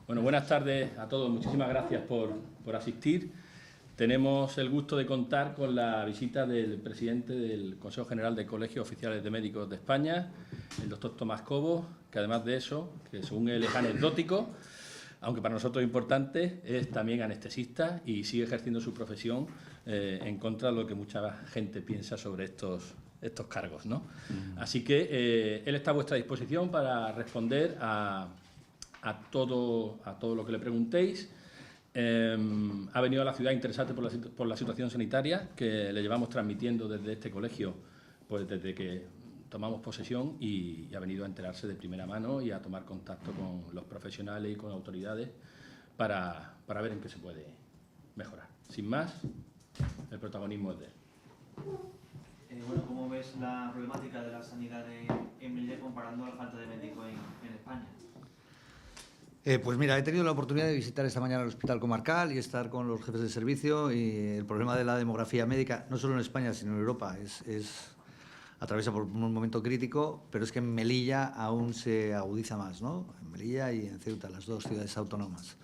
Bueno, buenas tardes a todos. Muchísimas gracias por asistir. Tenemos el gusto de contar con la visita del presidente del Consejo General de Colegios Oficiales de Médicos de España, el doctor Tomás Cobo, que además de eso, que según él es anecdótico, aunque para nosotros es importante, es también anestesista y sigue ejerciendo su profesión en contra de lo que mucha gente piensa sobre estos cargos, ¿no? Así que él está a vuestra disposición para responder a todo lo que le preguntéis. Ha venido a la ciudad interesante por la situación sanitaria que le llevamos transmitiendo desde este colegio, pues desde que tomamos posesión, y ha venido a enterarse de primera mano y a tomar contacto con los profesionales y con autoridades para ver en qué se puede mejorar. Sin más, el protagonismo es de él. Bueno, ¿cómo ves la problemática de la sanidad en Melilla comparando la falta de médicos en España? Pues mira, he tenido la oportunidad de visitar esta mañana el Hospital Comarcal y estar con los jefes de servicio, y el problema de la demografía médica, no solo en España, sino en Europa, atraviesa por un momento crítico, pero es que en Melilla aún se agudiza más, ¿no? En Melilla y en Ceuta, las dos ciudades autónomas.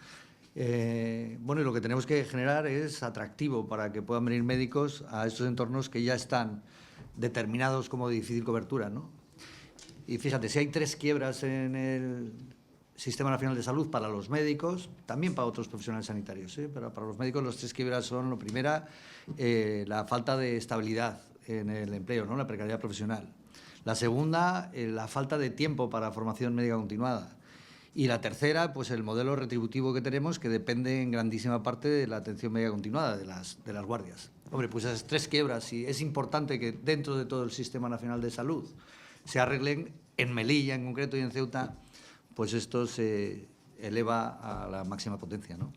Bueno, y lo que tenemos que generar es atractivo para que puedan venir médicos a estos entornos que ya están determinados como de difícil cobertura, ¿no? Y fíjate, si hay 3 quiebras en el Sistema Nacional de Salud para los médicos, también para otros profesionales sanitarios, pero para los médicos las 3 quiebras son, lo primera, la falta de estabilidad en el empleo, ¿no? La precariedad profesional. La segunda, la falta de tiempo para formación médica continuada. Y la tercera, pues el modelo retributivo que tenemos, que depende en grandísima parte de la atención médica continuada, de las guardias. Hombre, pues esas 3 quiebras, y es importante que dentro de todo el Sistema Nacional de Salud se arreglen, en Melilla en concreto y en Ceuta, pues esto se eleva a la máxima potencia, ¿no?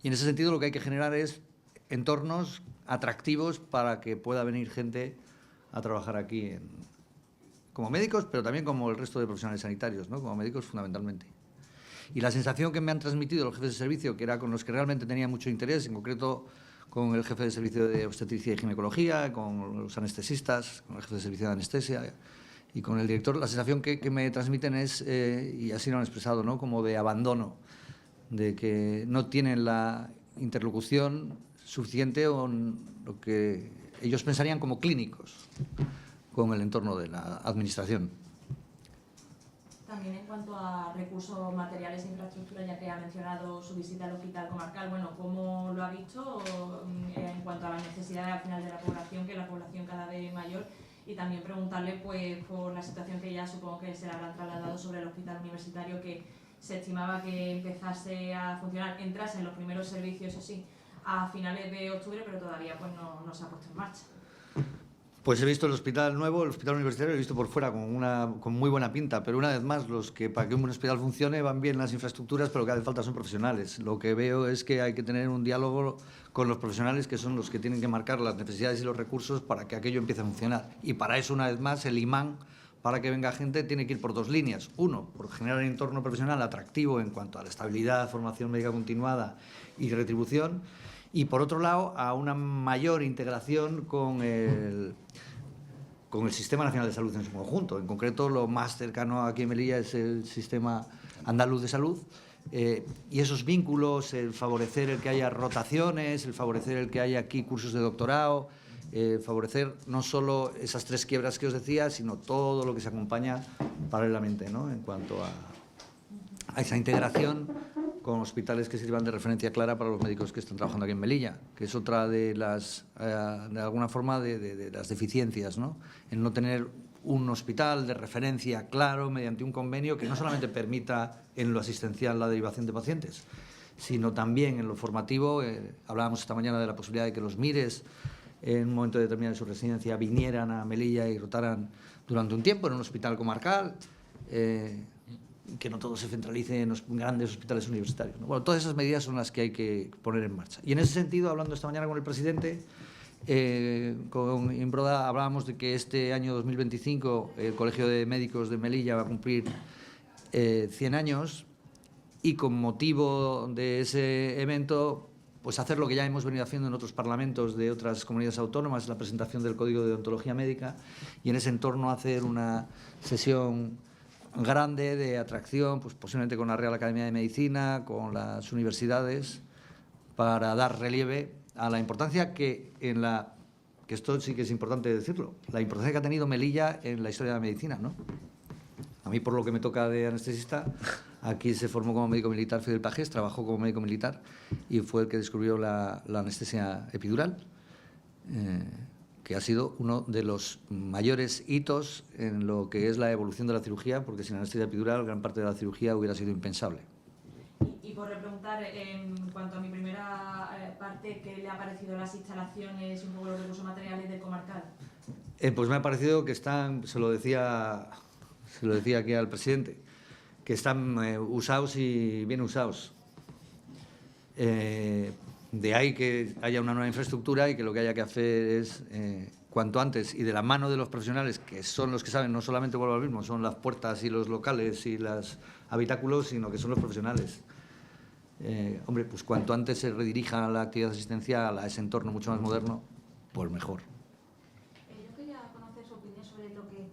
Y en ese sentido lo que hay que generar es entornos atractivos para que pueda venir gente a trabajar aquí como médicos, pero también como el resto de profesionales sanitarios, ¿no? Como médicos fundamentalmente. Y la sensación que me han transmitido los jefes de servicio, que era con los que realmente tenía mucho interés, en concreto con el jefe de servicio de obstetricia y ginecología, con los anestesistas, con el jefe de servicio de anestesia y con el director, la sensación que me transmiten es, y así lo han expresado, ¿no? Como de abandono, de que no tienen la interlocución suficiente o lo que ellos pensarían como clínicos con el entorno de la administración. También en cuanto a recursos materiales e infraestructura, ya que ha mencionado su visita al Hospital Comarcal, bueno, ¿cómo lo ha visto en cuanto a las necesidades al final de la población, que es la población cada vez mayor? Y también preguntarle pues por la situación que ya supongo que se le habrán trasladado sobre el hospital universitario, que se estimaba que empezase a funcionar, entrase en los primeros servicios, eso sí, a finales de octubre, pero todavía pues no se ha puesto en marcha. Pues he visto el hospital nuevo, el hospital universitario, lo he visto por fuera con muy buena pinta, pero una vez más, para que un hospital funcione van bien las infraestructuras, pero lo que hace falta son profesionales. Lo que veo es que hay que tener un diálogo con los profesionales, que son los que tienen que marcar las necesidades y los recursos para que aquello empiece a funcionar. Y para eso, una vez más, el imán para que venga gente tiene que ir por 2 líneas. Uno, por generar un entorno profesional atractivo en cuanto a la estabilidad, formación médica continuada y retribución. Y por otro lado, a una mayor integración con el Sistema Nacional de Salud en su conjunto. En concreto, lo más cercano aquí en Melilla es el Sistema Andaluz de Salud, y esos vínculos, el favorecer el que haya rotaciones, el favorecer el que haya aquí cursos de doctorado, favorecer no solo esas 3 quiebras que os decía, sino todo lo que se acompaña paralelamente, ¿no? En cuanto a esa integración con hospitales que sirvan de referencia clara para los médicos que están trabajando aquí en Melilla, que es otra de las, de alguna forma, de las deficiencias, ¿no? En no tener un hospital de referencia claro mediante un convenio que no solamente permita en lo asistencial la derivación de pacientes, sino también en lo formativo. Hablábamos esta mañana de la posibilidad de que los MIRES, en un momento determinado de su residencia, vinieran a Melilla y rotaran durante un tiempo en un hospital comarcal, que no todo se centralice en los grandes hospitales universitarios, ¿no? Bueno, todas esas medidas son las que hay que poner en marcha. Y en ese sentido, hablando esta mañana con el presidente, con Imbroda, hablábamos de que este año 2025 el Colegio de Médicos de Melilla va a cumplir 100 años, y con motivo de ese evento, pues hacer lo que ya hemos venido haciendo en otros parlamentos de otras comunidades autónomas, la presentación del Código de Deontología Médica, y en ese entorno hacer una sesión grande de atracción, pues posiblemente con la Real Academia de Medicina, con las universidades, para dar relieve a la importancia que esto sí que es importante decirlo, la importancia que ha tenido Melilla en la historia de la medicina, ¿no? A mí, por lo que me toca de anestesista, aquí se formó como médico militar Fidel Pagés, trabajó como médico militar y fue el que descubrió la anestesia epidural, que ha sido uno de los mayores hitos en lo que es la evolución de la cirugía, porque sin anestesia epidural gran parte de la cirugía hubiera sido impensable. Y por preguntar, en cuanto a mi primera parte, ¿qué le ha parecido las instalaciones y un poco los recursos materiales del Comarcal? Pues me ha parecido que están, se lo decía aquí al presidente, que están usados y bien usados. De ahí que haya una nueva infraestructura y que lo que haya que hacer es, cuanto antes, y de la mano de los profesionales, que son los que saben, no solamente vuelvo al mismo, son las puertas y los locales y los habitáculos, sino que son los profesionales. Hombre, pues cuanto antes se redirija la actividad asistencial a ese entorno mucho más moderno, pues mejor. Yo quería conocer su opinión sobre lo que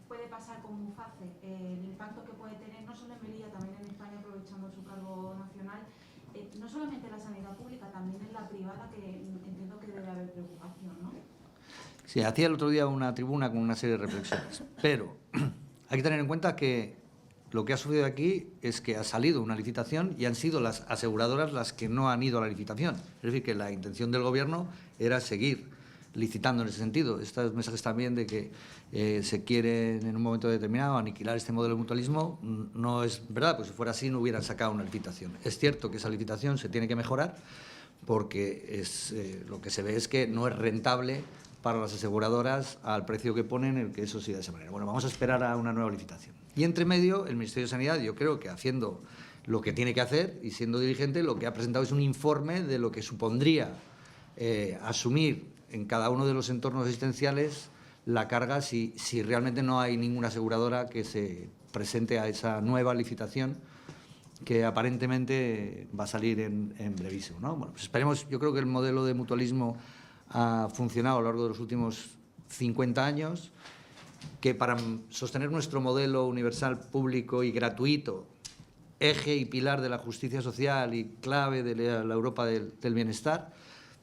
puede pasar con Muface, el impacto que puede tener no solo en Melilla, también en España, aprovechando su cargo nacional, no solamente en la sanidad pública, también en la privada, que entiendo que debe haber preocupación, ¿no? Sí, hacía el otro día una tribuna con una serie de reflexiones, pero hay que tener en cuenta que lo que ha sucedido aquí es que ha salido una licitación y han sido las aseguradoras las que no han ido a la licitación. Es decir, que la intención del Gobierno era seguir licitando en ese sentido. Estos mensajes también de que se quiere en un momento determinado aniquilar este modelo de mutualismo no es verdad, pues si fuera así no hubieran sacado una licitación. Es cierto que esa licitación se tiene que mejorar porque lo que se ve es que no es rentable para las aseguradoras al precio que ponen el que eso siga de esa manera. Bueno, vamos a esperar a una nueva licitación. Y entre medio, el Ministerio de Sanidad, yo creo que haciendo lo que tiene que hacer y siendo dirigente, lo que ha presentado es un informe de lo que supondría asumir en cada uno de los entornos asistenciales la carga si realmente no hay ninguna aseguradora que se presente a esa nueva licitación que aparentemente va a salir en brevísimo, ¿no? Bueno, pues esperemos. Yo creo que el modelo de mutualismo ha funcionado a lo largo de los últimos 50 años, que para sostener nuestro modelo universal, público y gratuito, eje y pilar de la justicia social y clave de la Europa del bienestar,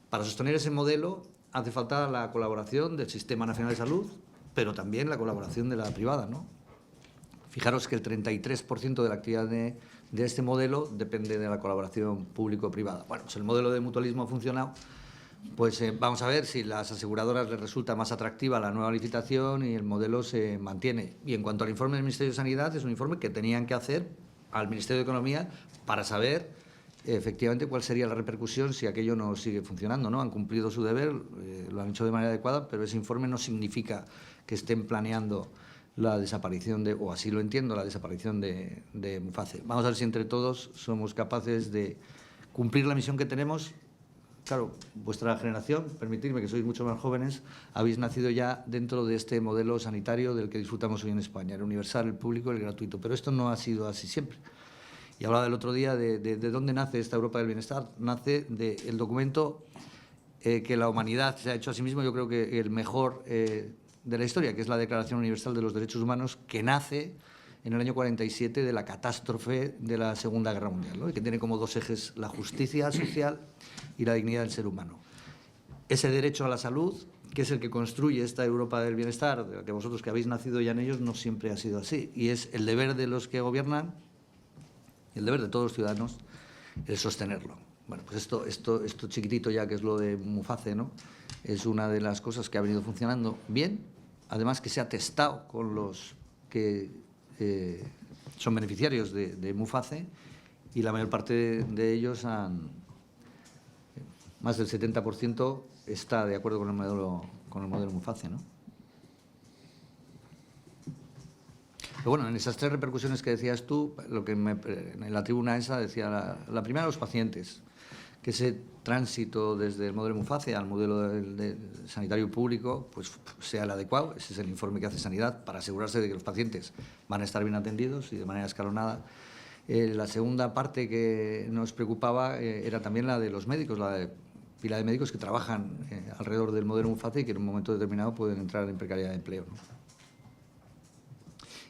para sostener ese modelo hace falta la colaboración del Sistema Nacional de Salud, pero también la colaboración de la privada, ¿no? Fijaros que el 33% de la actividad de este modelo depende de la colaboración público-privada. Bueno, pues el modelo de mutualismo ha funcionado. Pues vamos a ver si las aseguradoras les resulta más atractiva la nueva licitación y el modelo se mantiene. Y en cuanto al informe del Ministerio de Sanidad, es un informe que tenían que hacer al Ministerio de Economía para saber efectivamente cuál sería la repercusión si aquello no sigue funcionando, ¿no? Han cumplido su deber, lo han hecho de manera adecuada, pero ese informe no significa que estén planeando la desaparición o así lo entiendo, la desaparición de Muface. Vamos a ver si entre todos somos capaces de cumplir la misión que tenemos. Claro, vuestra generación, permitidme que sois mucho más jóvenes, habéis nacido ya dentro de este modelo sanitario del que disfrutamos hoy en España, el universal, el público y el gratuito. Pero esto no ha sido así siempre. Y hablaba el otro día de dónde nace esta Europa del bienestar. Nace del documento que la humanidad se ha hecho a sí mismo, yo creo que el mejor de la historia, que es la Declaración Universal de los Derechos Humanos, que nace en el año 47 de la catástrofe de la Segunda Guerra Mundial, ¿no? Y que tiene como dos ejes la justicia social y la dignidad del ser humano. Ese derecho a la salud, que es el que construye esta Europa del bienestar, de la que vosotros que habéis nacido ya en ellos, no siempre ha sido así. Y es el deber de los que gobiernan, el deber de todos los ciudadanos, el sostenerlo. Bueno, pues esto chiquitito ya, que es lo de Muface, ¿no? Es una de las cosas que ha venido funcionando bien, además que se ha testado con los que son beneficiarios de Muface, y la mayor parte de ellos más del 70% está de acuerdo con el modelo Muface, ¿no? Pero bueno, en esas tres repercusiones que decías tú, en la tribuna esa decía la primera, los pacientes, que ese tránsito desde el modelo Muface al modelo del sanitario público pues sea el adecuado. Ese es el informe que hace Sanidad para asegurarse de que los pacientes van a estar bien atendidos y de manera escalonada. La segunda parte que nos preocupaba era también la de los médicos, la de pila de médicos que trabajan alrededor del modelo Muface y que en un momento determinado pueden entrar en precariedad de empleo, ¿no?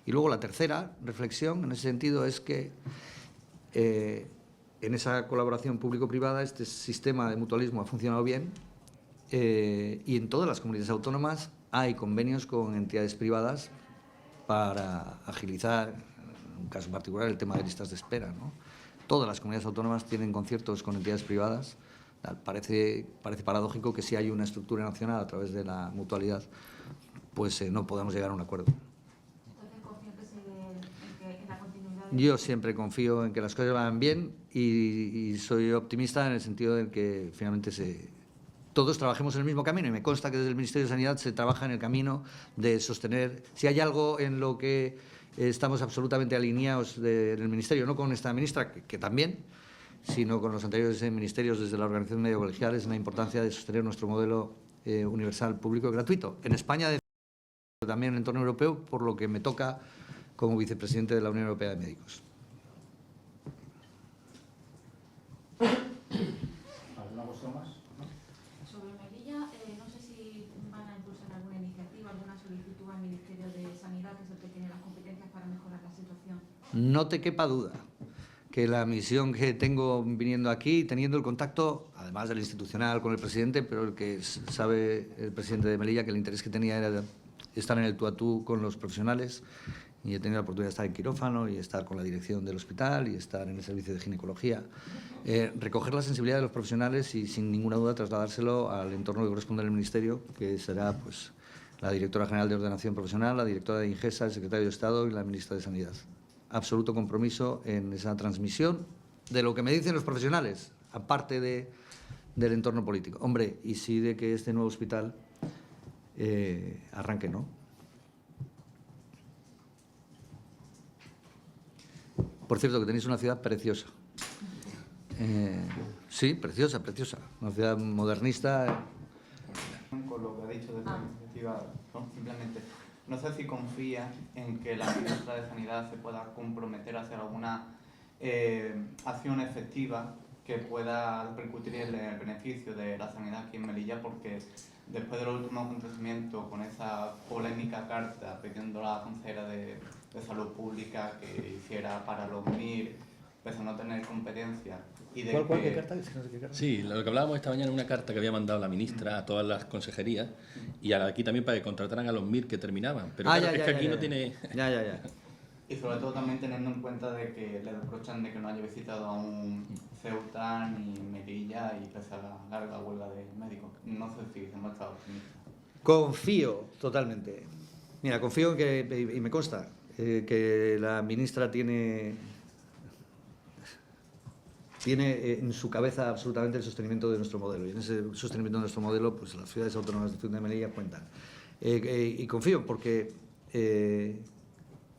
Y luego la tercera reflexión en ese sentido es que en esa colaboración público-privada este sistema de mutualismo ha funcionado bien y en todas las comunidades autónomas hay convenios con entidades privadas para agilizar, en un caso particular, el tema de listas de espera, ¿no? Todas las comunidades autónomas tienen conciertos con entidades privadas. Parece paradójico que si hay una estructura nacional a través de la mutualidad, pues no podamos llegar a un acuerdo. Entonces, confío en la continuidad. Yo siempre confío en que las cosas van bien y soy optimista en el sentido de que finalmente todos trabajemos en el mismo camino, y me consta que desde el Ministerio de Sanidad se trabaja en el camino de sostener, si hay algo en lo que estamos absolutamente alineados en el Ministerio, no con esta ministra, que también, sino con los anteriores ministerios desde la organización medio colegial, es la importancia de sostener nuestro modelo universal, público y gratuito. En España, también en el entorno europeo, por lo que me toca como vicepresidente de la Unión Europea de Médicos. ¿Alguna cuestión más? Sobre Melilla, no sé si van a impulsar alguna iniciativa, alguna solicitud al Ministerio de Sanidad, que es el que tiene las competencias para mejorar la situación. No te quepa duda que la misión que tengo viniendo aquí, teniendo el contacto, además del institucional con el presidente, pero el que sabe el presidente de Melilla que el interés que tenía era estar en el tú a tú con los profesionales, y he tenido la oportunidad de estar en quirófano y estar con la dirección del hospital y estar en el servicio de ginecología. Recoger la sensibilidad de los profesionales y sin ninguna duda trasladárselo al entorno que corresponde al Ministerio, que será pues la directora general de Ordenación Profesional, la directora de Ingesa, el secretario de Estado y la ministra de Sanidad. Absoluto compromiso en esa transmisión de lo que me dicen los profesionales, aparte del entorno político. Hombre, y sí de que este nuevo hospital arranque, ¿no? Por cierto, que tenéis una ciudad preciosa. Sí, preciosa, preciosa. Una ciudad modernista. Con lo que ha dicho de esta iniciativa, ¿no? Simplemente, no sé si confía en que la ministra de Sanidad se pueda comprometer a hacer alguna acción efectiva que pueda repercutir en el beneficio de la sanidad aquí en Melilla, porque después del último acontecimiento, con esa polémica carta pidiendo a la consejera de Salud Pública que hiciera para los MIR, pese a no tener competencia. Y de ¿Cuál, que... qué carta? Es que no sé qué carta. Sí, lo que hablábamos esta mañana, una carta que había mandado la ministra a todas las consejerías y aquí también para que contrataran a los MIR que terminaban. Pero claro, es que aquí no tiene... Ya. Y sobre todo también teniendo en cuenta de que le reprochan de que no haya visitado aún Ceuta ni Melilla y pese a la larga huelga de médicos. No sé si se muestra optimista. Confío totalmente. Mira, confío en que, y me consta, que la ministra tiene en su cabeza absolutamente el sostenimiento de nuestro modelo. Y en ese sostenimiento de nuestro modelo, pues las ciudades autónomas de Ceuta y Melilla cuentan. Y confío porque,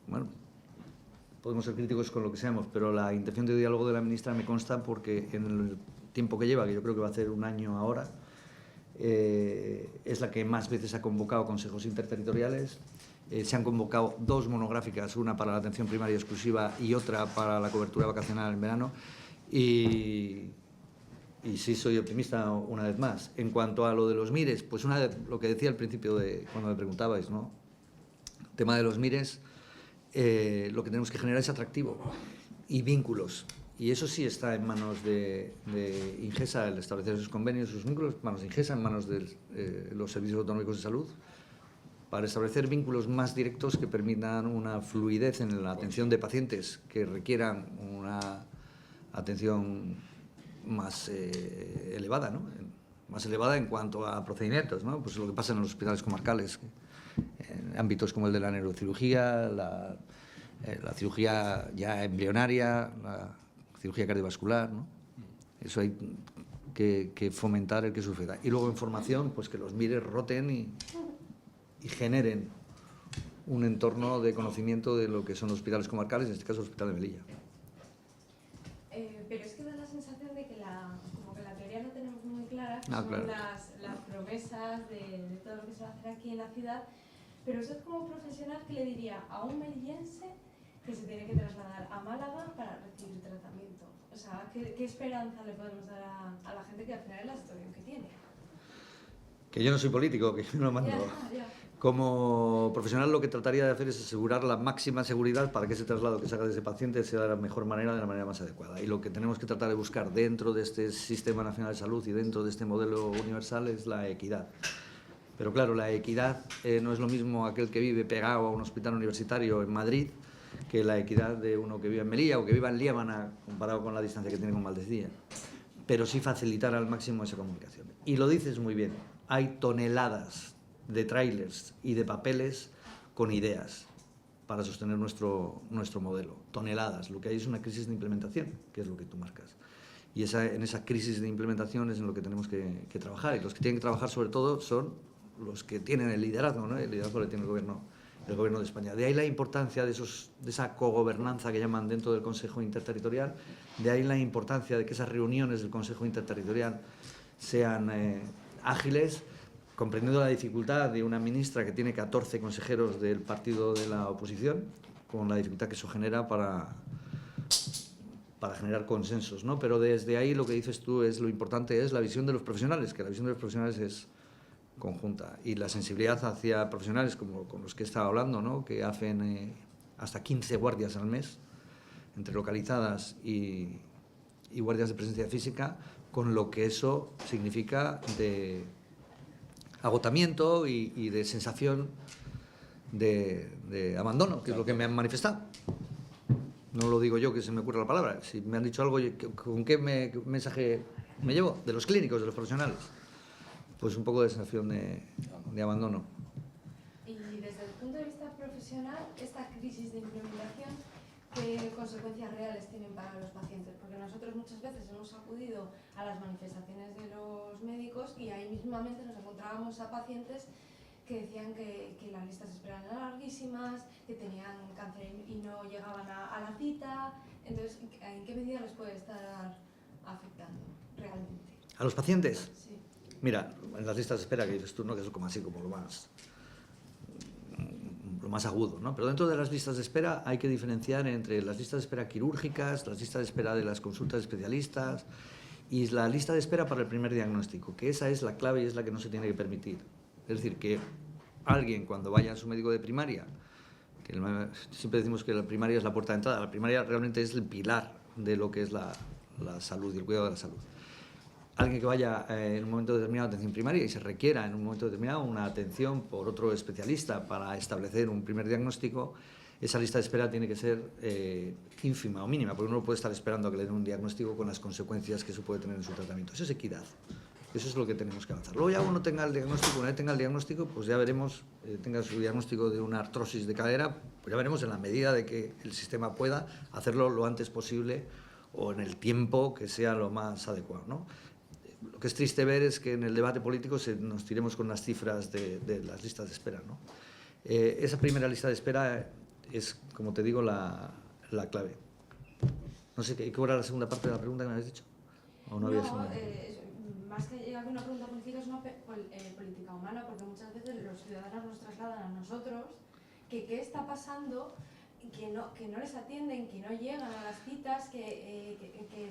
bueno, podemos ser críticos con lo que seamos, pero la intención de diálogo de la ministra me consta porque en el tiempo que lleva, que yo creo que va a ser un año ahora, es la que más veces ha convocado consejos interterritoriales. Se han convocado 2 monográficas, una para la atención primaria exclusiva y otra para la cobertura vacacional en verano. Y sí soy optimista una vez más. En cuanto a lo de los MIRES, pues una vez lo que decía al principio cuando me preguntabais, ¿no? El tema de los MIRES, lo que tenemos que generar es atractivo y vínculos. Y eso sí está en manos de Ingesa, el establecer esos convenios, sus vínculos, en manos de Ingesa, en manos de los servicios autonómicos de salud, para establecer vínculos más directos que permitan una fluidez en la atención de pacientes que requieran una atención más elevada, ¿no? Más elevada en cuanto a procedimientos, ¿no? Pues lo que pasa en los hospitales comarcales, en ámbitos como el de la neurocirugía, la cirugía ya embrionaria, la cirugía cardiovascular, ¿no? Eso hay que fomentar el que suceda. Y luego en formación, pues que los MIRES roten y generen un entorno de conocimiento de lo que son los hospitales comarcales, en este caso el Hospital de Melilla. Pero es que da la sensación de que como que la teoría no tenemos muy clara, Ah, son claro. las promesas de todo lo que se va a hacer aquí en la ciudad, pero usted como profesional, ¿qué le diría a un melillense que se tiene que trasladar a Málaga para recibir tratamiento? O sea, ¿qué esperanza le podemos dar a la gente que al final es la situación que tiene? Que yo no soy político, que yo no mando. Ya. Como profesional lo que trataría de hacer es asegurar la máxima seguridad para que ese traslado que se haga de ese paciente sea de la mejor manera, de la manera más adecuada. Y lo que tenemos que tratar de buscar dentro de este Sistema Nacional de Salud y dentro de este modelo universal es la equidad. Pero claro, la equidad no es lo mismo aquel que vive pegado a un hospital universitario en Madrid que la equidad de uno que vive en Melilla o que viva en Líbana, comparado con la distancia que tiene con Valdecilla. Pero sí facilitar al máximo esa comunicación. Y lo dices muy bien, hay toneladas de tráilers y de papeles con ideas para sostener nuestro modelo. Toneladas. Lo que hay es una crisis de implementación, que es lo que tú marcas. Y en esa crisis de implementación es en lo que tenemos que trabajar. Y los que tienen que trabajar sobre todo son los que tienen el liderazgo, ¿no? El liderazgo lo tiene el gobierno de España. De ahí la importancia de esa cogobernanza que llaman dentro del Consejo Interterritorial, de ahí la importancia de que esas reuniones del Consejo Interterritorial sean ágiles, comprendiendo la dificultad de una ministra que tiene 14 consejeros del partido de la oposición, con la dificultad que eso genera para generar consensos, ¿no? Pero desde ahí lo que dices tú es lo importante es la visión de los profesionales, que la visión de los profesionales es conjunta, y la sensibilidad hacia profesionales como con los que he estado hablando, ¿no? Que hacen hasta 15 guardias al mes, entre localizadas y guardias de presencia física, con lo que eso significa de agotamiento y de sensación de abandono, que es lo que me han manifestado. No lo digo yo que se me ocurra la palabra. Si me han dicho algo, ¿con qué mensaje me llevo? De los clínicos, de los profesionales. Pues un poco de sensación de abandono. Y desde el punto de vista profesional, esta crisis de implementación, ¿qué consecuencias reales tienen para los pacientes? Porque nosotros muchas veces hemos acudido a las manifestaciones de los médicos y ahí mismamente nos encontrábamos a pacientes que decían que las listas de espera eran larguísimas, que tenían cáncer y no llegaban a la cita. Entonces, ¿en qué medida les puede estar afectando realmente? ¿A los pacientes? Sí. Mira, en las listas de espera que dices tú, ¿no? Que es como así, como lo más agudo, ¿no? Pero dentro de las listas de espera hay que diferenciar entre las listas de espera quirúrgicas, las listas de espera de las consultas de especialistas y la lista de espera para el primer diagnóstico, que esa es la clave y es la que no se tiene que permitir. Es decir, que alguien cuando vaya a su médico de primaria, que siempre decimos que la primaria es la puerta de entrada, la primaria realmente es el pilar de lo que es la salud y el cuidado de la salud. Alguien que vaya en un momento determinado a atención primaria y se requiera en un momento determinado una atención por otro especialista para establecer un primer diagnóstico, esa lista de espera tiene que ser ínfima o mínima, porque uno no puede estar esperando a que le den un diagnóstico con las consecuencias que eso puede tener en su tratamiento. Eso es equidad. Eso es lo que tenemos que avanzar. Luego ya uno tenga el diagnóstico, una vez tenga el diagnóstico, pues ya veremos, tenga su diagnóstico de una artrosis de cadera, pues ya veremos en la medida de que el sistema pueda hacerlo lo antes posible o en el tiempo que sea lo más adecuado, ¿no? Lo que es triste ver es que en el debate político nos tiremos con las cifras de las listas de espera, ¿no? Esa primera lista de espera es, como te digo, la clave. No sé, ¿qué era la segunda parte de la pregunta que me habías dicho? ¿O no había segunda? Más que llegar a una pregunta política, es una política humana, porque muchas veces los ciudadanos nos trasladan a nosotros que qué está pasando, que no les atienden, que no llegan a las citas, que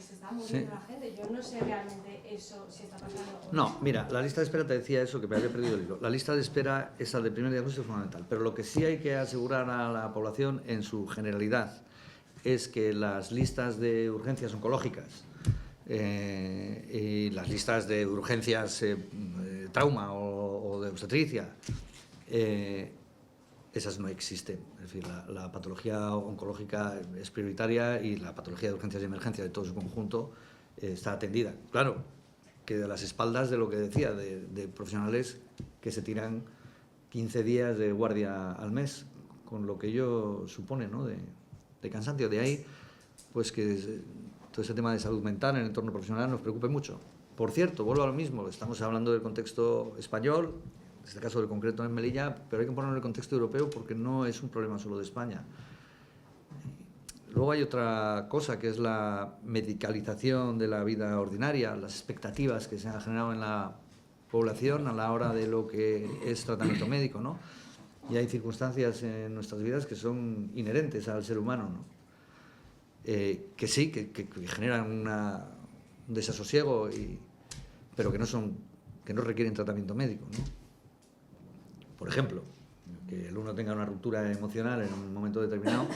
se está muriendo la gente. Yo no sé realmente eso si está pasando o no. No, mira, la lista de espera te decía eso, que me había perdido el hilo. La lista de espera, esa del primer diagnóstico, es fundamental, pero lo que sí hay que asegurar a la población en su generalidad es que las listas de urgencias oncológicas y las listas de urgencias trauma o de obstetricia, esas no existen. Es decir, la patología oncológica es prioritaria y la patología de urgencias y emergencias de todo su conjunto está atendida. Claro, que de las espaldas de lo que decía, de profesionales que se tiran 15 días de guardia al mes, con lo que ello supone, ¿no? de cansancio. De ahí, pues que todo ese tema de salud mental en el entorno profesional nos preocupe mucho. Por cierto, vuelvo a lo mismo, estamos hablando del contexto español, en este caso del concreto en Melilla, pero hay que ponerlo en el contexto europeo porque no es un problema solo de España. Luego hay otra cosa que es la medicalización de la vida ordinaria, las expectativas que se han generado en la población a la hora de lo que es tratamiento médico, ¿no? Y hay circunstancias en nuestras vidas que son inherentes al ser humano, ¿no? Que sí, que generan un desasosiego, pero que no requieren tratamiento médico, ¿no? Por ejemplo, Que el uno tenga una ruptura emocional en un momento determinado,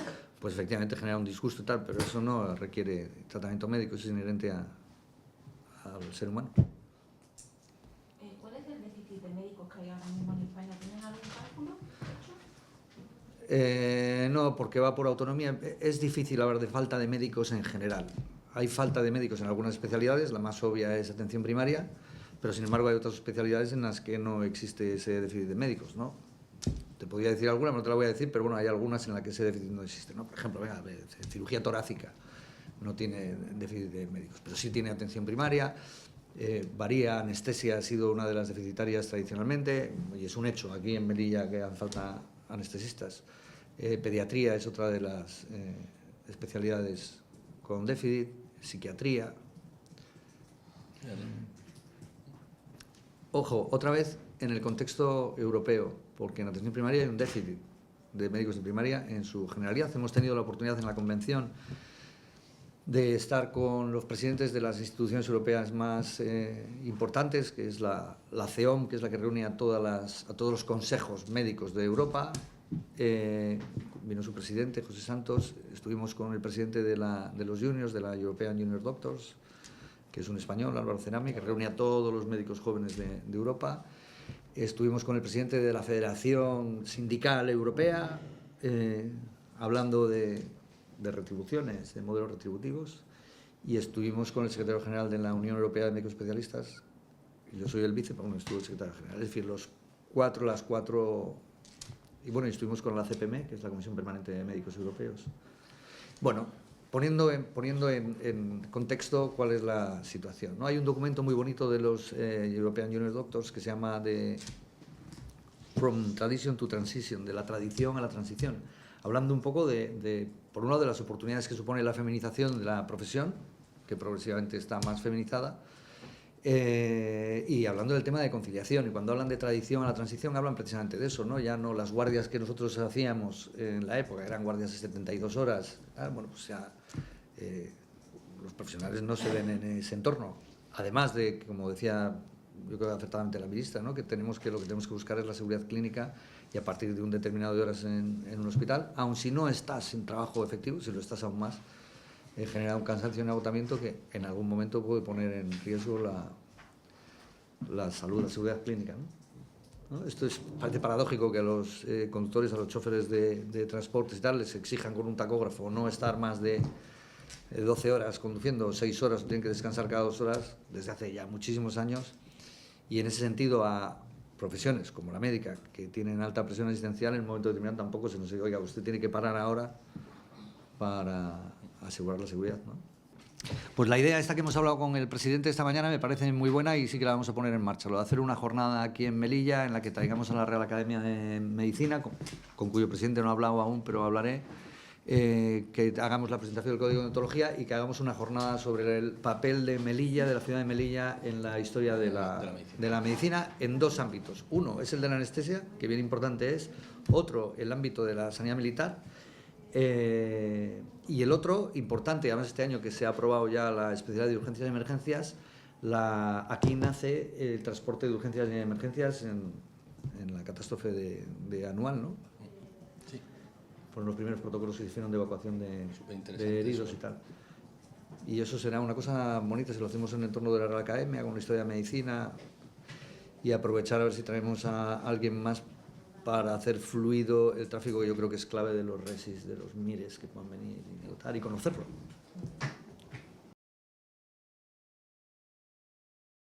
pues efectivamente genera un disgusto y tal, pero eso no requiere tratamiento médico, eso es inherente al ser humano. ¿Cuál es el déficit de médicos que hay ahora mismo en España? ¿Tienen algún cálculo hecho? No, porque va por autonomía. Es difícil hablar de falta de médicos en general. Hay falta de médicos en algunas especialidades, la más obvia es atención primaria, pero sin embargo hay otras especialidades en las que no existe ese déficit de médicos, ¿no? Te podría decir alguna, no te la voy a decir, pero bueno, hay algunas en las que ese déficit no existe, ¿no? Por ejemplo, cirugía torácica no tiene déficit de médicos, pero sí tiene atención primaria, varía, anestesia ha sido una de las deficitarias tradicionalmente, y es un hecho aquí en Melilla que hacen falta anestesistas. Pediatría es otra de las especialidades con déficit, psiquiatría. Ojo, otra vez en el contexto europeo, porque en atención primaria hay un déficit de médicos de primaria en su generalidad. Hemos tenido la oportunidad en la convención de estar con los presidentes de las instituciones europeas más importantes, que es la CEOM, que es la que reúne a todos los consejos médicos de Europa. Vino su presidente, José Santos. Estuvimos con el presidente de los juniors, de la European Junior Doctors, que es un español, Álvaro Cenami, que reúne a todos los médicos jóvenes de Europa. Estuvimos con el presidente de la Federación Sindical Europea, hablando de retribuciones, de modelos retributivos, y estuvimos con el secretario general de la Unión Europea de Médicos Especialistas. Yo soy el vice, pero bueno, estuvo el secretario general. Es decir, las cuatro... Y bueno, estuvimos con la CPM, que es la Comisión Permanente de Médicos Europeos. Bueno, poniendo en contexto cuál es la situación, ¿no? Hay un documento muy bonito de los European Junior Doctors que se llama From Tradition to Transition, de la tradición a la transición, hablando un poco por un lado, de las oportunidades que supone la feminización de la profesión, que progresivamente está más feminizada, y hablando del tema de conciliación. Y cuando hablan de tradición a la transición, hablan precisamente de eso, ¿no? Ya no las guardias que nosotros hacíamos en la época, eran guardias de 72 horas, bueno, pues ya los profesionales no se ven en ese entorno. Además de, como decía, yo creo acertadamente la ministra, ¿no? Que lo que tenemos que buscar es la seguridad clínica, y a partir de un determinado de horas en un hospital, aun si no estás en trabajo efectivo, si lo estás aún más, genera un cansancio y un agotamiento que en algún momento puede poner en riesgo la salud, la seguridad clínica, ¿no? Esto parece paradójico que a los conductores, a los choferes de transportes y tal, les exijan con un tacógrafo no estar más de 12 horas conduciendo, 6 horas, tienen que descansar cada 2 horas, desde hace ya muchísimos años, y en ese sentido a profesiones como la médica, que tienen alta presión asistencial, en un momento determinado tampoco se nos dice, oiga, usted tiene que parar ahora para asegurar la seguridad, ¿no? Pues la idea esta que hemos hablado con el presidente esta mañana me parece muy buena y sí que la vamos a poner en marcha. Lo de hacer una jornada aquí en Melilla en la que traigamos a la Real Academia de Medicina, con cuyo presidente no he hablado aún, pero hablaré, que hagamos la presentación del Código de Deontología y que hagamos una jornada sobre el papel de Melilla, de la ciudad de Melilla, en la historia de la medicina en dos ámbitos. Uno es el de la anestesia, que bien importante es. Otro, el ámbito de la sanidad militar. Y el otro, importante, además este año que se ha aprobado ya la especialidad de urgencias y emergencias, aquí nace el transporte de urgencias y emergencias en la catástrofe de anual, ¿no? Sí. Fueron los primeros protocolos que se hicieron de evacuación de heridos y tal. Y eso será una cosa bonita si lo hacemos en el entorno de la Real Academia, con la historia de medicina, y aprovechar a ver si traemos a alguien más para hacer fluido el tráfico, que yo creo que es clave de los resis, de los mires que puedan venir y conocerlo.